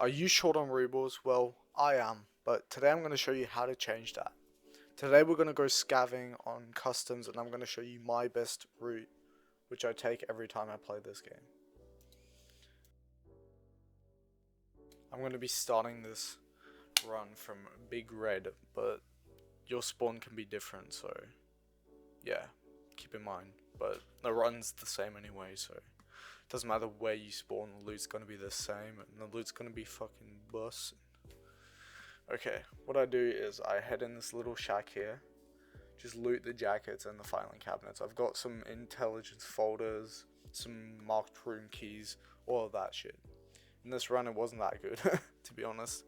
Are you short on Rubels? Well, I am, but today I'm going to show you how to change that. Today we're going to go scavving on customs and I'm going to show you my best route, which I take every time I play this game. I'm going to be starting this run from Big Red, but your spawn can be different, so yeah, keep in mind. But the run's the same anyway, so doesn't matter where you spawn, the loot's gonna be the same, and the loot's gonna be fucking bussin'. Okay, what I do is I head in this little shack here, just loot the jackets and the filing cabinets. I've got some intelligence folders, some marked room keys, all of that shit. In this run it wasn't that good, to be honest.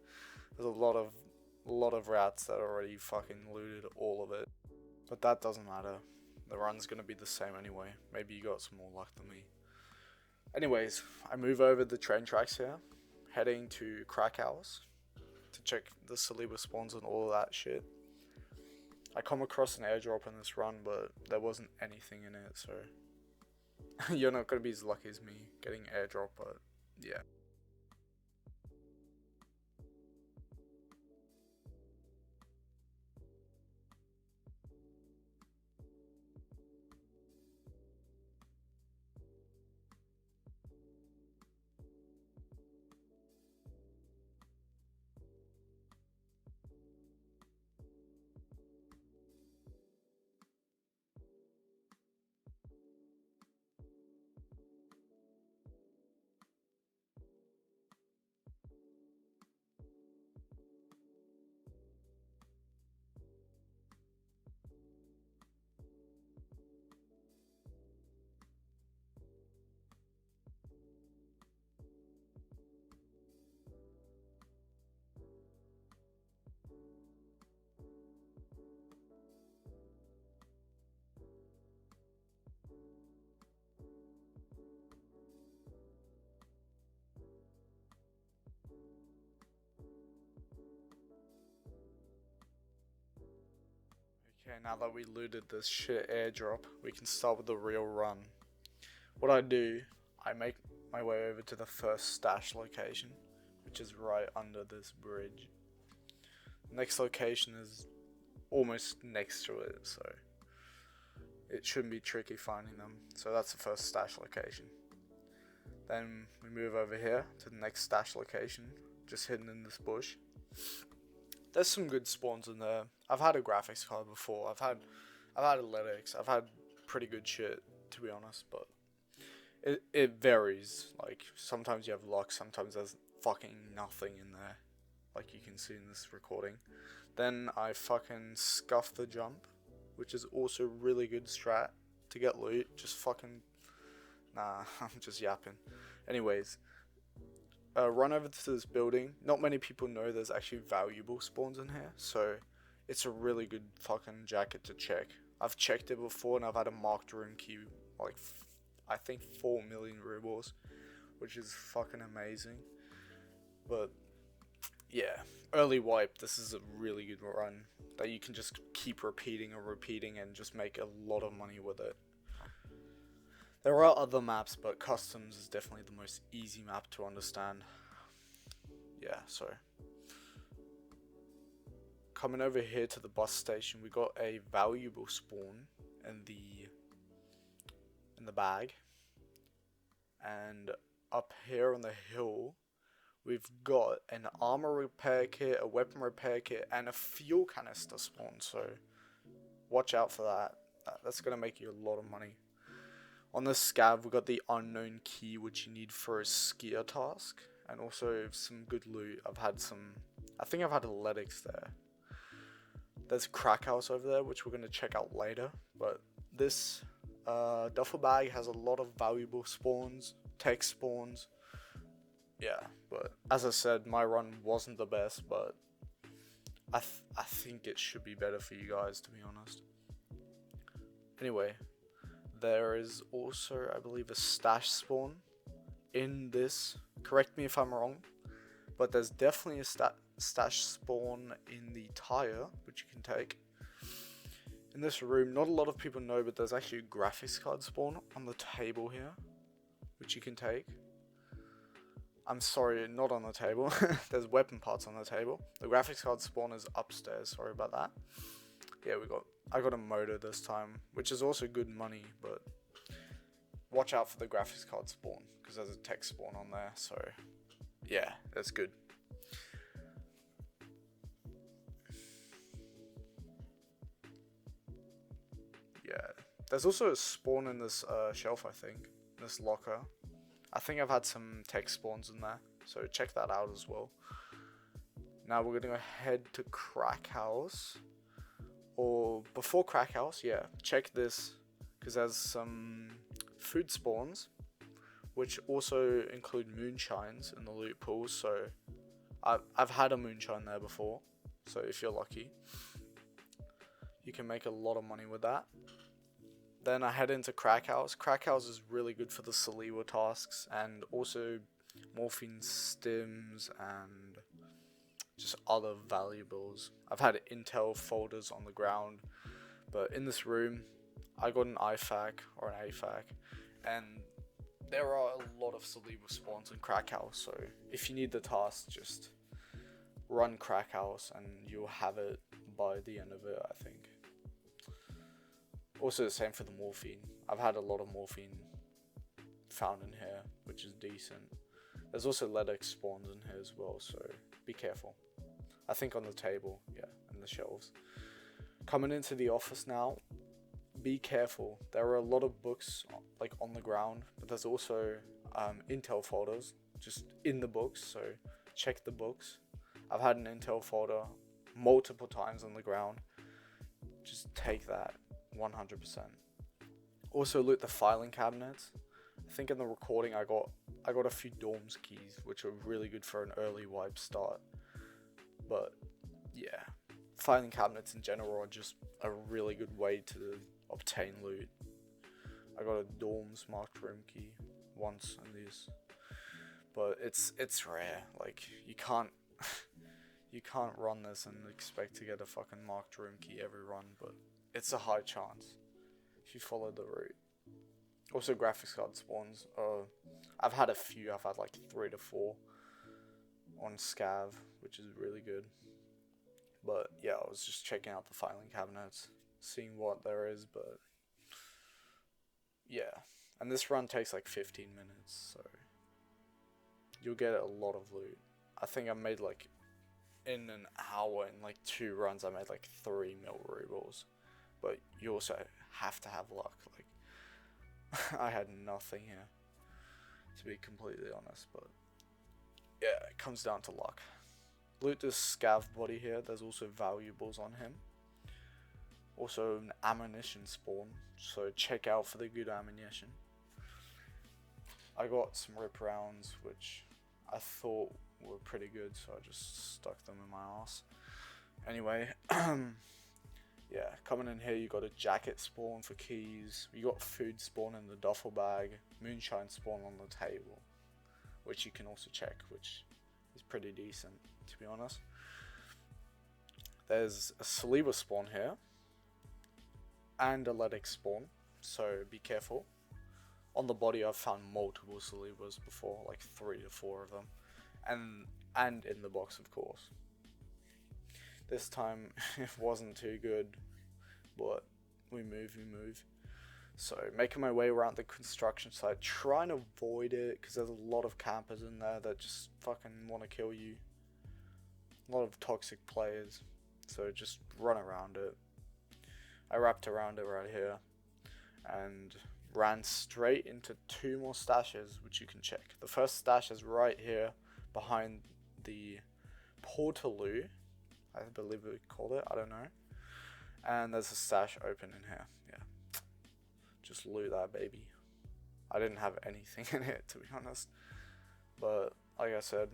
There's a lot of rats that already fucking looted all of it. But that doesn't matter. The run's gonna be the same anyway. Maybe you got some more luck than me. Anyways, I move over the train tracks here, heading to crack hours to check the Saliba spawns and all of that shit. I come across an airdrop in this run, but there wasn't anything in it, so you're not gonna be as lucky as me getting airdrop, but yeah. Okay, now that we looted this shit airdrop, we can start with the real run. What I do, I make my way over to the first stash location, which is right under this bridge. Next location is almost next to it, so it shouldn't be tricky finding them. So that's the first stash location. Then we move over here to the next stash location, just hidden in this bush. There's some good spawns in there. I've had a graphics card before. I've had analytics. I've had pretty good shit, to be honest, but it varies. Like sometimes you have luck, sometimes there's fucking nothing in there, like you can see in this recording. Then I fucking scuff the jump, which is also really good strat to get loot. Just fucking nah, I'm just yapping. Anyways, run over to this building. Not many people know there's actually valuable spawns in here, so it's a really good fucking jacket to check. I've checked it before and I've had a marked room key, like I think 4 million rubles, which is fucking amazing. But yeah, early wipe, this is a really good run that you can just keep repeating and repeating and just make a lot of money with it. There are other maps, but customs is definitely the most easy map to understand. Yeah, so coming over here to the bus station, we got a valuable spawn in the bag, and up here on the hill we've got an armor repair kit, a weapon repair kit, and a fuel canister spawn, so watch out for that. That's gonna make you a lot of money. On this scav we got the unknown key, which you need for a skier task, and also some good loot. I think I've had athletics there. There's a crack house over there, which we're going to check out later, but this duffel bag has a lot of valuable spawns, tech spawns. Yeah, but as I said, my run wasn't the best, but I think it should be better for you guys, to be honest. Anyway, there is also, I believe, a stash spawn in this. Correct me if I'm wrong, but there's definitely a stash spawn in the tire, which you can take. In this room, not a lot of people know, but there's actually a graphics card spawn on the table here, which you can take. I'm sorry, not on the table. There's weapon parts on the table. The graphics card spawn is upstairs. Sorry about that. Yeah, I got a motor this time, which is also good money, but watch out for the graphics card spawn because there's a tech spawn on there. So yeah, that's good. Yeah, there's also a spawn in this shelf, I think, this locker. I think I've had some tech spawns in there, so check that out as well. Now we're gonna head to Crack House, or before Crack House, yeah, check this, because there's some food spawns, which also include moonshines in the loot pool, so I've had a moonshine there before, so if you're lucky, you can make a lot of money with that. Then I head into Crack House. Crack House is really good for the Saliwa tasks and also morphine stims and just other valuables. I've had intel folders on the ground, but in this room, I got an IFAC or an AFAC, and there are a lot of Saliwa spawns in Crack House, so if you need the task, just run Crack House and you'll have it by the end of it, I think. Also the same for the morphine. I've had a lot of morphine found in here, which is decent. There's also Ledex spawns in here as well, so be careful. I think on the table, yeah, and the shelves. Coming into the office now, be careful. There are a lot of books like on the ground, but there's also intel folders just in the books, so check the books. I've had an intel folder multiple times on the ground. Just take that 100%. Also loot the filing cabinets. I think in the recording I got a few dorms keys, which are really good for an early wipe start. But yeah, filing cabinets in general are just a really good way to obtain loot. I got a dorms marked room key once in these, but it's rare. Like you can't run this and expect to get a fucking marked room key every run, but it's a high chance if you follow the route. Also graphics card spawns. I've had a few. I've had like 3 to 4 on scav, which is really good. But yeah, I was just checking out the filing cabinets, seeing what there is, but yeah. And this run takes like 15 minutes, so you'll get a lot of loot. I think I made like, in an hour, in like 2 runs, I made like 3 mil Rubels. But you also have to have luck. Like, I had nothing here, to be completely honest, but yeah, it comes down to luck. Loot this scav body here. There's also valuables on him. Also an ammunition spawn, so check out for the good ammunition. I got some rip rounds, which I thought were pretty good, so I just stuck them in my ass. Anyway, yeah, coming in here, you got a jacket spawn for keys. You got food spawn in the duffel bag. Moonshine spawn on the table, which you can also check, which is pretty decent, to be honest. There's a Saliwa spawn here, and a Ledex spawn, so be careful. On the body, I've found multiple Saliwas before, like 3 to 4 of them, and in the box, of course. This time it wasn't too good, but we move. So making my way around the construction site, trying to avoid it because there's a lot of campers in there that just fucking want to kill you. A lot of toxic players, so just run around it. I wrapped around it right here and ran straight into 2 more stashes, which you can check. The first stash is right here behind the Portaloo, I believe we called it, I don't know. And there's a stash open in here, yeah. Just loot that baby. I didn't have anything in it, to be honest. But like I said,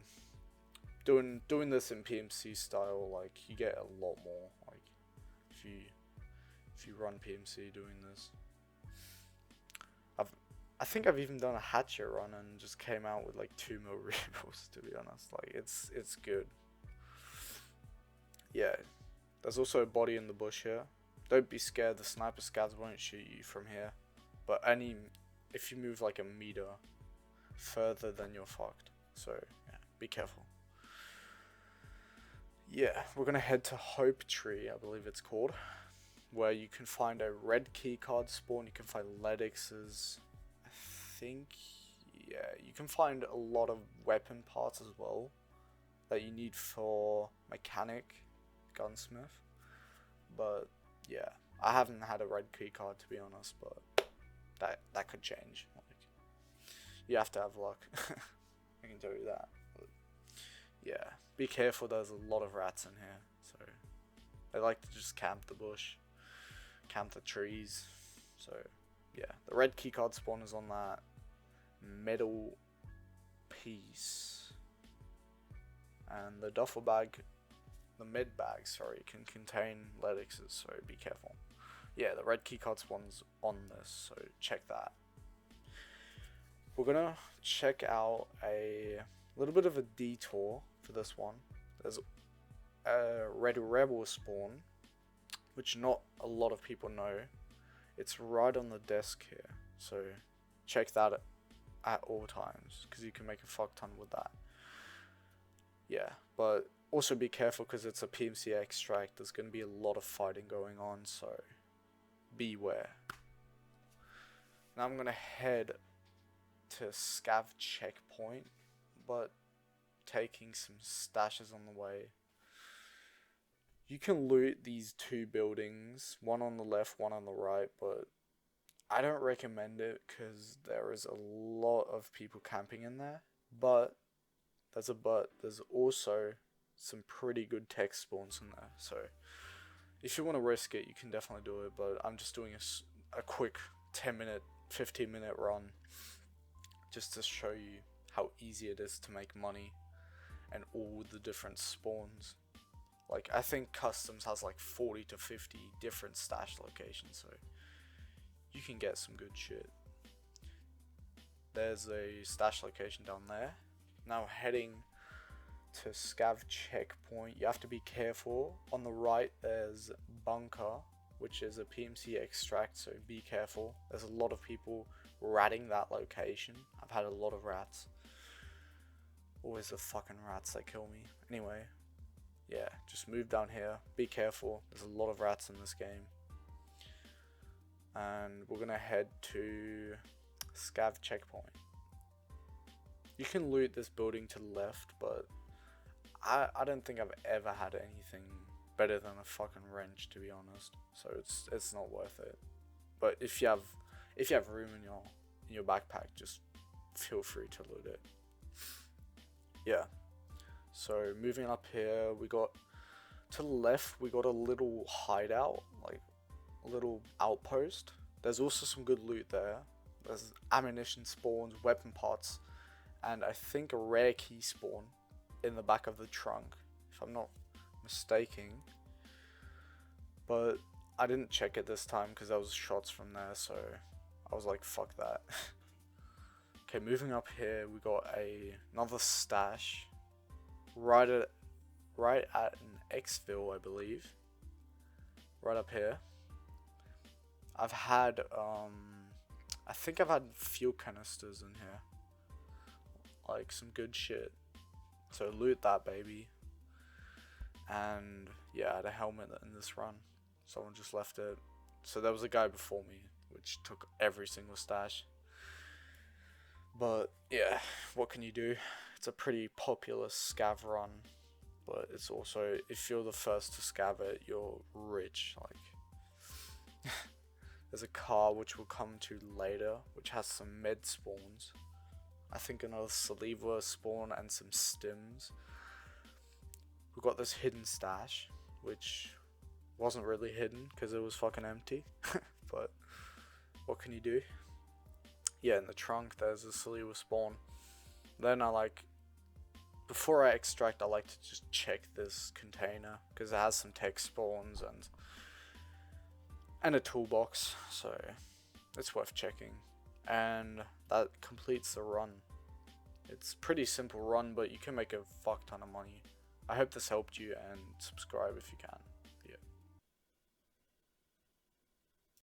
doing this in PMC style, like you get a lot more. Like if you run PMC doing this. I think I've even done a hatchet run and just came out with like 2 mil Rubels, to be honest. Like it's good. Yeah, there's also a body in the bush here. Don't be scared, the sniper scavs won't shoot you from here. But if you move like a meter further, then you're fucked. So yeah, be careful. Yeah, we're gonna head to Hope Tree, I believe it's called, where you can find a red keycard spawn. You can find Ledix's, I think. Yeah, you can find a lot of weapon parts as well that you need for mechanic, gunsmith. But yeah, I haven't had a red keycard to be honest, but that could change. Like, you have to have luck. I can tell you that. But yeah, be careful. There's a lot of rats in here, so they like to just camp the bush, camp the trees. So yeah, the red keycard spawn is on that metal piece, and the duffel bag, the mid bag, sorry, can contain Ledixes, so be careful. Yeah, the red keycard spawn's on this, so check that. We're gonna check out a little bit of a detour for this one. There's a red rebel spawn, which not a lot of people know. It's right on the desk here, so check that at all times, because you can make a fuck ton with that. Yeah, but also be careful because it's a PMC extract. There's going to be a lot of fighting going on, so beware. Now I'm going to head to scav checkpoint, but taking some stashes on the way. You can loot these two buildings, one on the left, one on the right, but I don't recommend it because there is a lot of people camping in there. But there's also some pretty good tech spawns in there, so if you want to risk it, you can definitely do it. But I'm just doing a quick 10-minute, 15-minute run just to show you how easy it is to make money and all the different spawns. Like, I think Customs has like 40 to 50 different stash locations, so you can get some good shit. There's a stash location down there. Now heading to scav checkpoint, you have to be careful. On the right there's bunker, which is a PMC extract, so be careful. There's a lot of people ratting that location. I've had a lot of rats. Always the fucking rats that kill me. Anyway, yeah, just move down here, be careful. There's a lot of rats in this game. And we're gonna head to scav checkpoint. You can loot this building to the left, but I don't think I've ever had anything better than a fucking wrench, to be honest. So it's not worth it. But if you have room in your backpack, just feel free to loot it. Yeah. So moving up here, we got to the left. We got a little hideout, like a little outpost. There's also some good loot there. There's ammunition spawns, weapon parts, and I think a rare key spawn in the back of the trunk, if I'm not mistaken. But I didn't check it this time because there was shots from there, so I was like, fuck that. Okay, moving up here, we got another stash right at an exfil, I believe. Right up here. I've had I think I've had fuel canisters in here, like some good shit. So loot that, baby. And yeah, I had a helmet in this run. Someone just left it. So there was a guy before me, which took every single stash. But yeah, what can you do? It's a pretty popular scav run, but it's also, if you're the first to scav it, you're rich. Like, there's a car which we'll come to later, which has some med spawns. I think another Saliva spawn and some stims. We've got this hidden stash, which wasn't really hidden because it was fucking empty. But what can you do? Yeah, in the trunk there's a Saliva spawn. Then before I extract, I like to just check this container because it has some tech spawns and a toolbox, so it's worth checking. And that completes the run. It's pretty simple run, but you can make a fuck ton of money. I hope this helped you, and subscribe if you can.